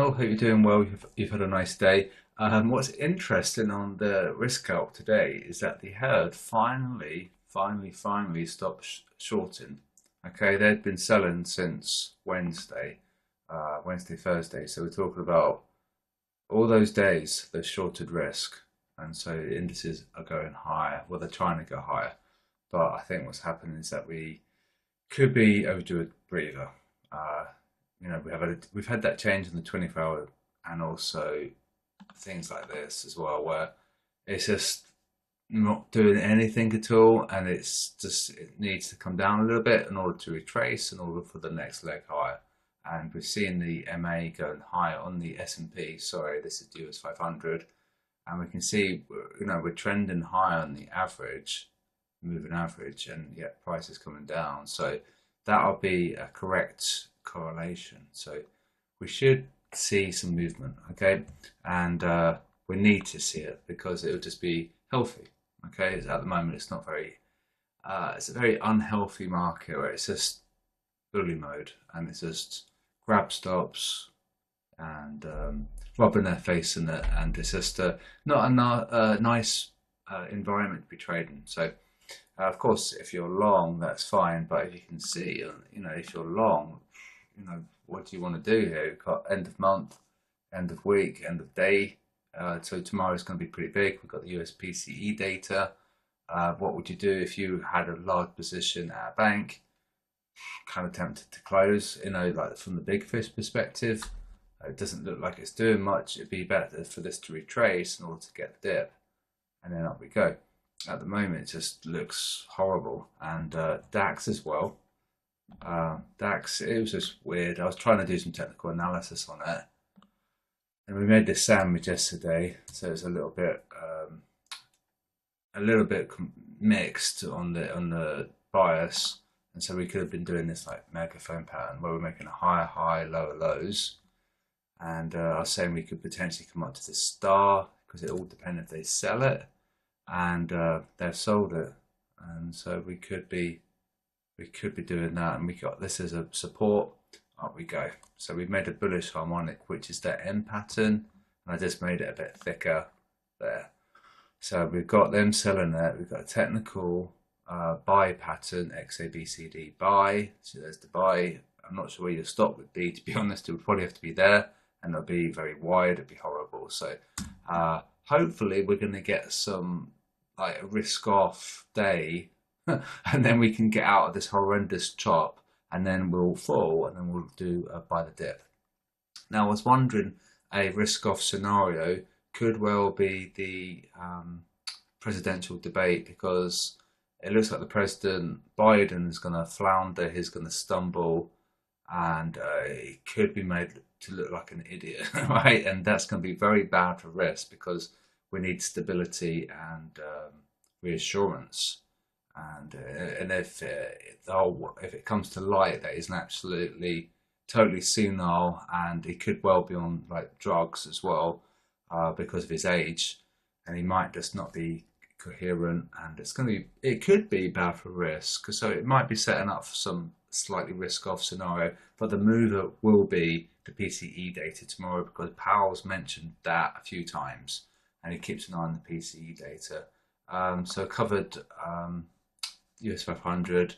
Daniel. Hope you're doing well. You've had a nice day. What's interesting on the risk calc today is that the herd finally stopped shorting. Okay, they'd been selling since Wednesday, Thursday. So we're talking about all those days they've shorted risk, and so the indices are going higher. Well, they're trying to go higher, but I think what's happening is that we could be overdue a breather. Uh, we've had that change in the 24-hour, and also things like this as well, where it's just not doing anything at all, and it needs to come down a little bit in order to retrace, in order for the next leg higher. And we've seen the MA going higher on the S&P. Sorry, this is US 500, and we can see we're trending higher on the average, moving average, and yet price is coming down. So that'll be a correct correlation. So we should see some movement, okay, and we need to see it because it'll just be healthy. Okay, at the moment it's not very it's a very unhealthy market where it's just bully mode, and it's just grab stops and rubbing their face in it, and it's just not a nice environment to be trading. So of course, if you're long, that's fine, but if you can see, if you're long, what do you want to do here? You've got end of month, end of week, end of day. So tomorrow is going to be pretty big. We've got the US PCE data. What would you do if you had a large position at a bank? Kind of tempted to close, like from the big fish perspective. It doesn't look like it's doing much. It'd be better for this to retrace in order to get the dip, and then up we go. At the moment, it just looks horrible, and DAX as well. DAX, it was just weird. I was trying to do some technical analysis on it, and we made this sandwich yesterday, so it's a little bit mixed on the bias, and so we could have been doing this like megaphone pattern where we're making a higher high, lower lows, and I was saying we could potentially come up to this star because it all depends if they sell it, and they've sold it, and so we could be doing that, and we got this as a support. Up we go. So we've made a bullish harmonic, which is that M pattern, and I just made it a bit thicker there. So we've got them selling it. We've got a technical buy pattern, XABCD buy. So there's the buy. I'm not sure where your stop would be, to be honest. It would probably have to be there, and it'll be very wide. It'd be horrible. So hopefully we're going to get some like a risk off day, and then we can get out of this horrendous chop, and then we'll fall, and then we'll do buy the dip. Now I was wondering, a risk off scenario could well be the presidential debate, because it looks like the President Biden is going to flounder, he's going to stumble, and he could be made to look like an idiot, right? And that's going to be very bad for risk, because we need stability and reassurance. And if it comes to light that he's absolutely totally senile, and he could well be on like drugs as well because of his age, and he might just not be coherent, and it could be bad for risk. So it might be setting up for some slightly risk off scenario, but the mover will be the PCE data tomorrow, because Powell's mentioned that a few times, and he keeps an eye on the PCE data. So covered US 500,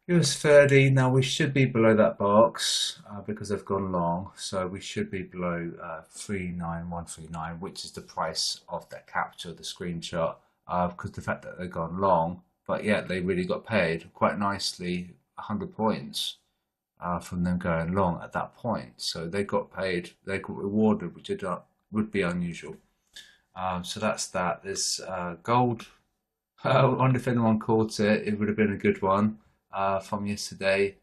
US 30. Now we should be below that box because they've gone long, so we should be below 39139, which is the price of that capture, the screenshot, because the fact that they've gone long, but yet they really got paid quite nicely, 100 points from them going long at that point. So they got paid, they got rewarded, which would be unusual. So that's that. There's gold. I wonder if anyone caught it. It would have been a good one from yesterday.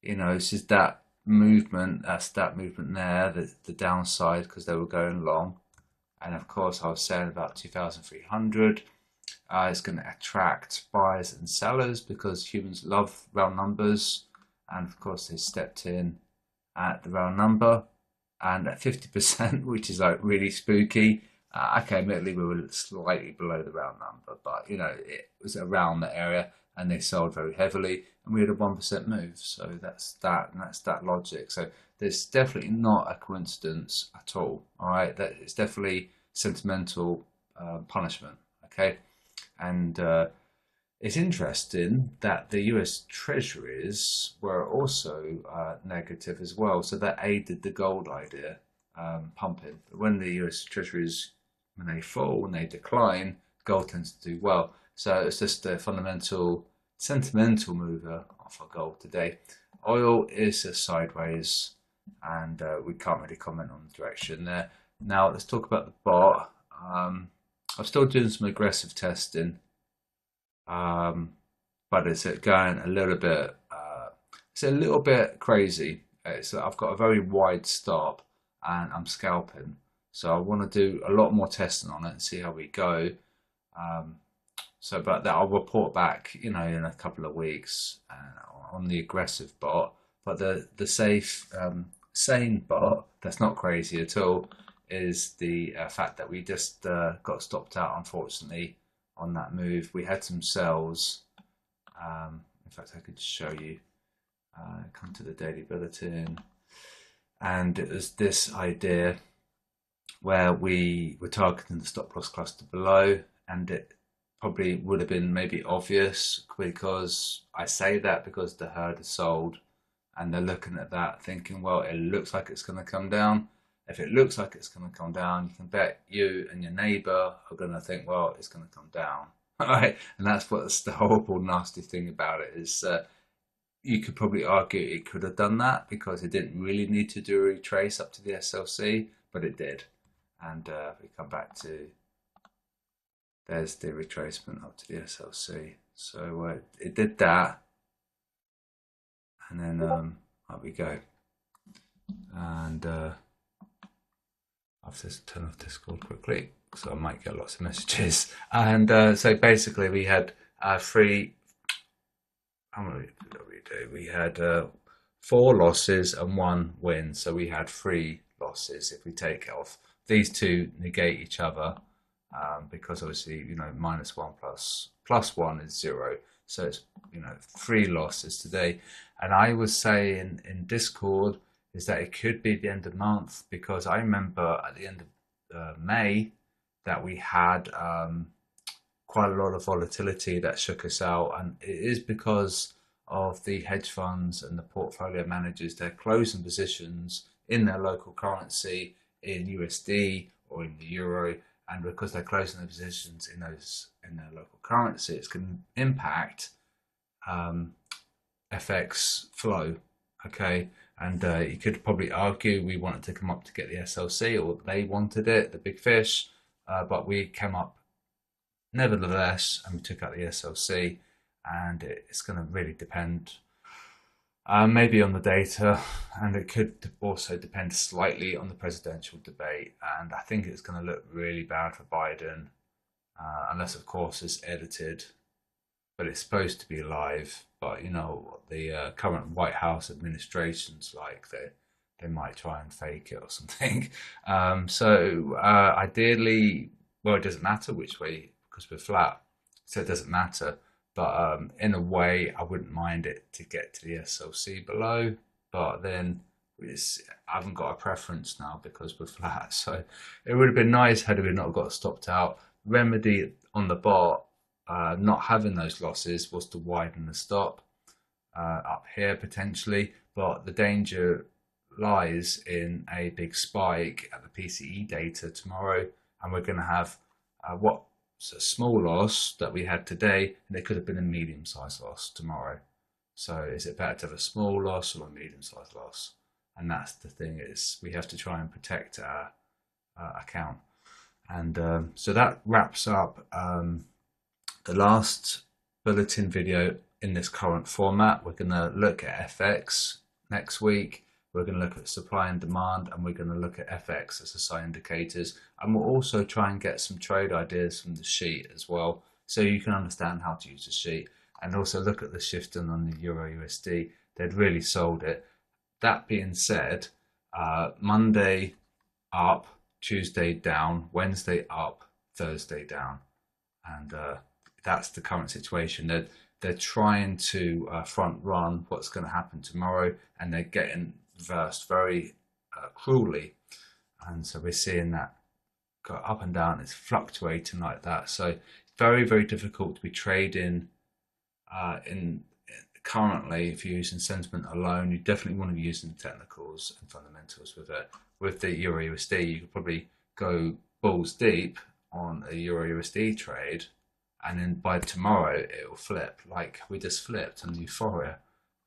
This is that movement. That's that movement there. The downside, because they were going long, and of course I was saying about 2,300. It's going to attract buyers and sellers because humans love round numbers, and of course they stepped in at the round number, and at 50%, which is like really spooky. Okay, admittedly we were slightly below the round number, but it was around that area. and they sold very heavily, and we had a 1% move. So that's that, and that's that logic. So there's definitely not a coincidence at all. All right, that it's definitely sentimental punishment. Okay, and it's interesting that the US Treasuries were also negative as well, so that aided the gold idea pumping. But when the US Treasuries, when they fall, when they decline, gold tends to do well. So it's just a fundamental, sentimental mover for gold today. Oil is a sideways, and we can't really comment on the direction there. Now let's talk about the bot. I'm still doing some aggressive testing. But it's going a little bit it's a little bit crazy. I've got a very wide stop and I'm scalping, so I want to do a lot more testing on it and see how we go. But that I'll report back, in a couple of weeks on the aggressive bot. But the safe sane bot that's not crazy at all is the fact that we just got stopped out, unfortunately, on that move. We had some sells. In fact, I could show you. Come to the daily bulletin, and it was this idea where we were targeting the stop loss cluster below, and it probably would have been maybe obvious, because I say that because the herd is sold and they're looking at that thinking, well, it looks like it's going to come down. If it looks like it's going to come down, you can bet you and your neighbor are going to think, well, it's going to come down. All right, and that's what's the horrible, nasty thing about it is you could probably argue it could have done that because it didn't really need to do a retrace up to the SLC, but it did. And we come back to, there's the retracement up to the SLC. So it did that, and then up we go. And I'll just turn off Discord quickly, so I might get lots of messages. And so basically we had three, how many did we do? We had 4 losses and 1 win, so we had 3 losses if we take it off. These two negate each other because obviously, -1 plus 1 is 0. So it's, 3 losses today. And I was saying in Discord is that it could be the end of the month, because I remember at the end of May that we had quite a lot of volatility that shook us out, and it is because of the hedge funds and the portfolio managers. They're closing positions in their local currency, in USD or in the euro, and because they're closing their positions in their local currency, it's going to impact FX flow. Okay, and you could probably argue we wanted to come up to get the SLC, or they wanted it, the big fish, but we came up nevertheless, and we took out the SLC, and it's going to really depend maybe on the data, and it could also depend slightly on the presidential debate. And I think it's going to look really bad for Biden, unless of course it's edited, but it's supposed to be live. But the current White House administration's like they might try and fake it or something. So ideally, well, it doesn't matter which way, because we're flat, so it doesn't matter. But in a way, I wouldn't mind it to get to the SLC below. But then I haven't got a preference now because we're flat. So it would have been nice had we not got stopped out. Remedy on the bot, not having those losses, was to widen the stop up here potentially. But the danger lies in a big spike at the PCE data tomorrow, and we're going to have a small loss that we had today, and it could have been a medium-sized loss tomorrow. So is it better to have a small loss or a medium-sized loss? And that's the thing, is we have to try and protect our account. And so that wraps up the last bulletin video in this current format. We're going to look at FX next week. We're going to look at supply and demand, and we're going to look at FX as SI indicators. And we'll also try and get some trade ideas from the sheet as well, so you can understand how to use the sheet, and also look at the shifting on the Euro USD. They'd really sold it. That being said, Monday up, Tuesday down, Wednesday up, Thursday down. And that's the current situation. they're trying to front run what's going to happen tomorrow, and they're getting reversed very cruelly. And so we're seeing that go up and down. It's fluctuating like that. So it's very, very difficult to be trading in currently. If you're using sentiment alone, you definitely want to be using technicals and fundamentals with it. With the Euro USD, you could probably go balls deep on a Euro USD trade, and then by tomorrow it will flip, like we just flipped on Euphoria.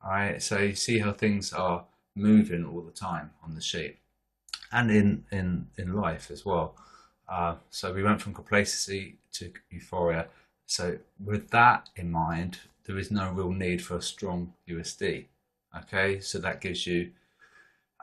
All right, so you see how things are moving all the time on the sheet, and in life as well. So we went from complacency to Euphoria. So with that in mind, there is no real need for a strong USD. Okay, so that gives you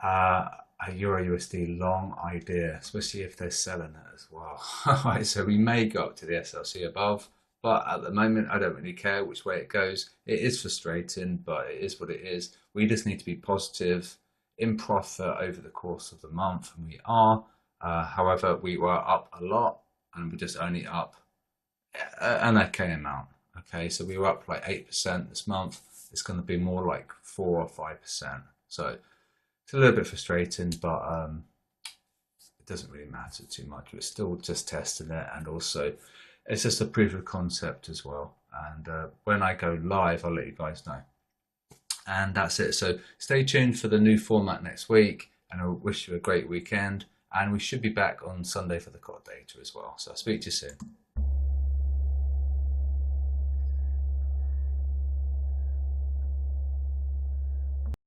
a Euro USD long idea, especially if they're selling it as well. Right, so we may go up to the SLC above, but at the moment I don't really care which way it goes. It is frustrating, but it is what it is. We just need to be positive, in profit over the course of the month, and we are. However, we were up a lot, and we're just only up an okay amount. Okay, so we were up like 8% this month. It's going to be more like 4 or 5%. So it's a little bit frustrating, but it doesn't really matter too much. We're still just testing it, and also it's just a proof of concept as well. And when I go live, I'll let you guys know. And that's it. So stay tuned for the new format next week, and I wish you a great weekend. And we should be back on Sunday for the COT data as well. So I'll speak to you soon.